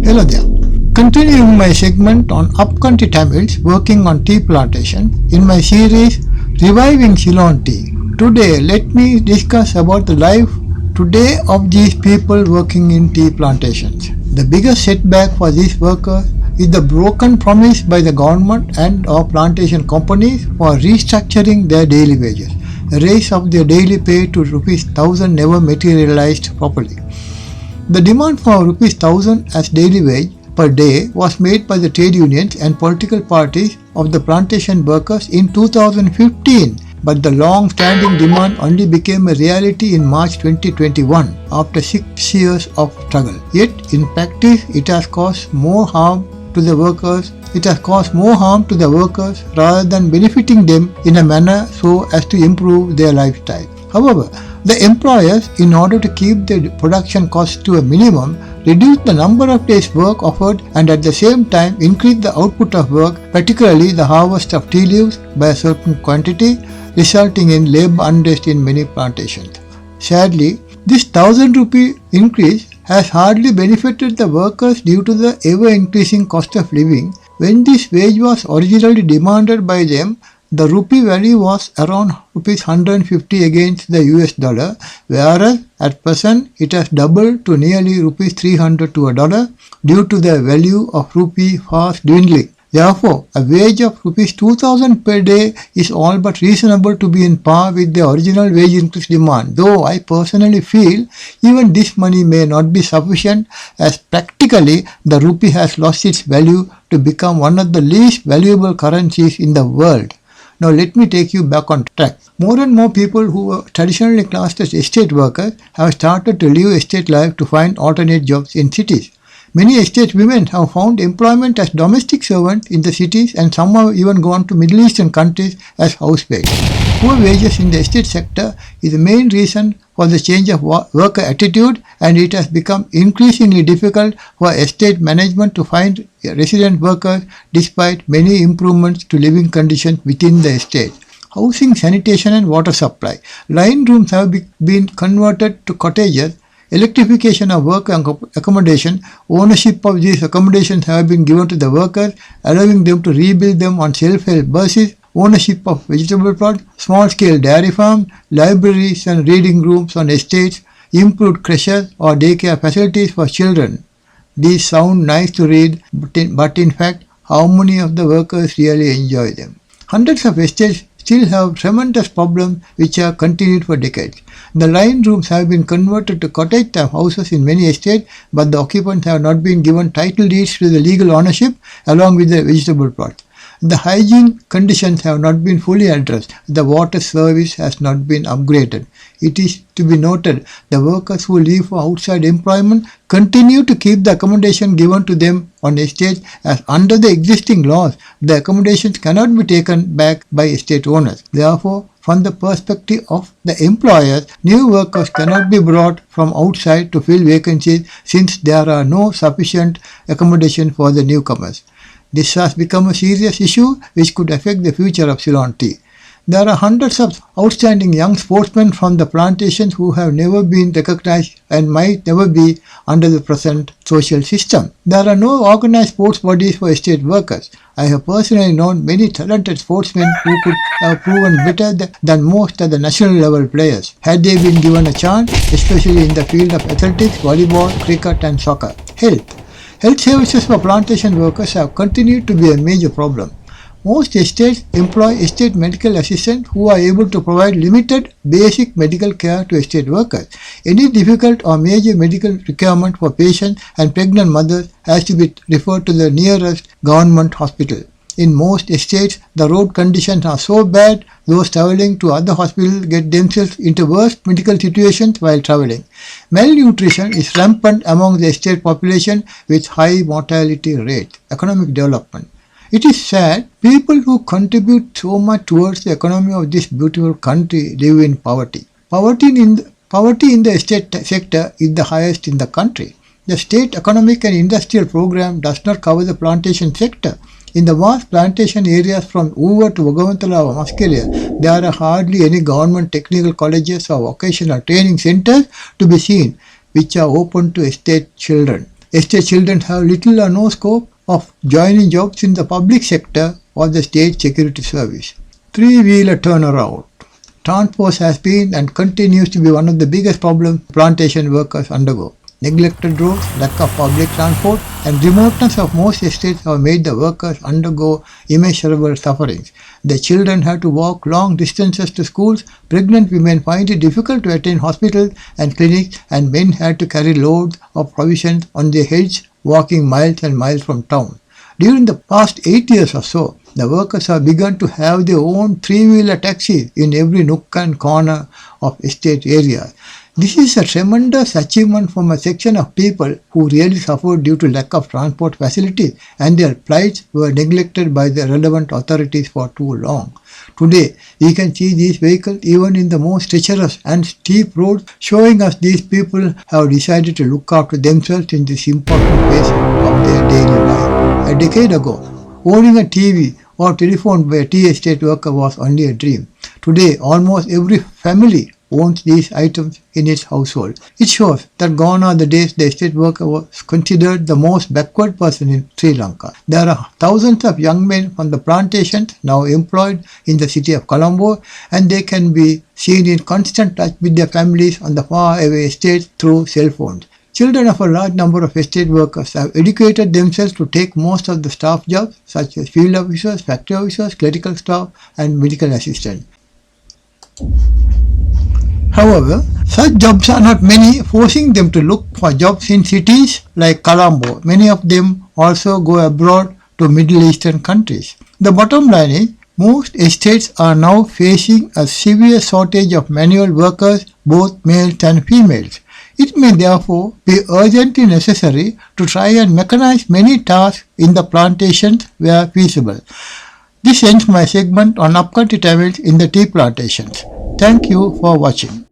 Hello there. Continuing my segment on upcountry Tamils working on tea plantation in my series Reviving Ceylon Tea. Today let me discuss about the life today of these people working in tea plantations. The biggest setback for these workers is the broken promise by the government and or plantation companies for restructuring their daily wages. A raise of their daily pay to ₹1,000 never materialized properly. The demand for ₹1,000 as daily wage per day was made by the trade unions and political parties of the plantation workers in 2015, but the long-standing demand only became a reality in March 2021 after 6 years of struggle. Yet, in practice, it has caused more harm to the workers. It has caused more harm to the workers rather than benefiting them in a manner so as to improve their lifestyle. However, the employers, in order to keep their production costs to a minimum, reduce the number of days work offered and at the same time increase the output of work, particularly the harvest of tea leaves by a certain quantity, resulting in labor unrest in many plantations. Sadly, this ₹1,000 increase has hardly benefited the workers due to the ever-increasing cost of living. When this wage was originally demanded by them, the rupee value was around ₹150 against the US dollar, whereas at present it has doubled to nearly ₹300 to a dollar due to the value of rupee fast dwindling. Therefore, a wage of ₹2,000 per day is all but reasonable to be in par with the original wage increase demand, though I personally feel even this money may not be sufficient, as practically the rupee has lost its value to become one of the least valuable currencies in the world. Now let me take you back on track. More and more people who were traditionally classed as estate workers have started to live estate life to find alternate jobs in cities. Many estate women have found employment as domestic servants in the cities, and some have even gone to Middle Eastern countries as housemates. Poor wages in the estate sector is the main reason for the change of worker attitude, and it has become increasingly difficult for estate management to find resident workers despite many improvements to living conditions within the estate. Housing, sanitation and water supply. Line rooms have been converted to cottages. Electrification of work accommodation. Ownership of these accommodations have been given to the workers, allowing them to rebuild them on self-help basis. Ownership of vegetable plots, small-scale dairy farms, libraries and reading rooms on estates, improved creches or daycare facilities for children. These sound nice to read, but in fact, how many of the workers really enjoy them? Hundreds of estates still have tremendous problems which have continued for decades. The line rooms have been converted to cottage-type houses in many estates, but the occupants have not been given title deeds to the legal ownership along with the vegetable plots. The hygiene conditions have not been fully addressed. The water service has not been upgraded. It is to be noted the workers who leave for outside employment continue to keep the accommodation given to them on estates, as under the existing laws, the accommodations cannot be taken back by estate owners. Therefore, from the perspective of the employers, new workers cannot be brought from outside to fill vacancies since there are no sufficient accommodation for the newcomers. This has become a serious issue which could affect the future of Ceylon tea. There are hundreds of outstanding young sportsmen from the plantations who have never been recognized and might never be under the present social system. There are no organized sports bodies for estate workers. I have personally known many talented sportsmen who could have proven better than most of the national level players had they been given a chance, especially in the field of athletics, volleyball, cricket and soccer. Health services for plantation workers have continued to be a major problem. Most estates employ estate medical assistants who are able to provide limited basic medical care to estate workers. Any difficult or major medical requirement for patients and pregnant mothers has to be referred to the nearest government hospital. In most estates, the road conditions are so bad, those traveling to other hospitals get themselves into worse medical situations while traveling. Malnutrition is rampant among the estate population with high mortality rates. Economic development. It is sad, people who contribute so much towards the economy of this beautiful country live in poverty. Poverty in the estate sector is the highest in the country. The state economic and industrial program does not cover the plantation sector. In the vast plantation areas from Uva to Bhagavantala or Maskelia, there are hardly any government technical colleges or vocational training centers to be seen, which are open to estate children. Estate children have little or no scope of joining jobs in the public sector or the state security service. Three-wheeler turnaround. Transport has been and continues to be one of the biggest problems plantation workers undergo. Neglected roads, lack of public transport, and remoteness of most estates have made the workers undergo immeasurable sufferings. The children have to walk long distances to schools, pregnant women find it difficult to attend hospitals and clinics, and men had to carry loads of provisions on their heads, walking miles and miles from town. During the past 8 years or so, the workers have begun to have their own three-wheeler taxis in every nook and corner of estate areas. This is a tremendous achievement from a section of people who really suffered due to lack of transport facilities, and their plights were neglected by the relevant authorities for too long. Today, we can see these vehicles even in the most treacherous and steep roads, showing us these people have decided to look after themselves in this important phase of their daily life. A decade ago, owning a TV or telephone by a tea estate worker was only a dream. Today, almost every family owns these items in its household. It shows that gone are the days the estate worker was considered the most backward person in Sri Lanka. There are thousands of young men from the plantations now employed in the city of Colombo, and they can be seen in constant touch with their families on the faraway estates through cell phones. Children of a large number of estate workers have educated themselves to take most of the staff jobs, such as field officers, factory officers, clerical staff, and medical assistants. However, such jobs are not many, forcing them to look for jobs in cities like Colombo. Many of them also go abroad to Middle Eastern countries. The bottom line is, most estates are now facing a severe shortage of manual workers, both males and females. It may therefore be urgently necessary to try and mechanize many tasks in the plantations where feasible. This ends my segment on upcountry TAMILS in the tea plantations. Thank you for watching.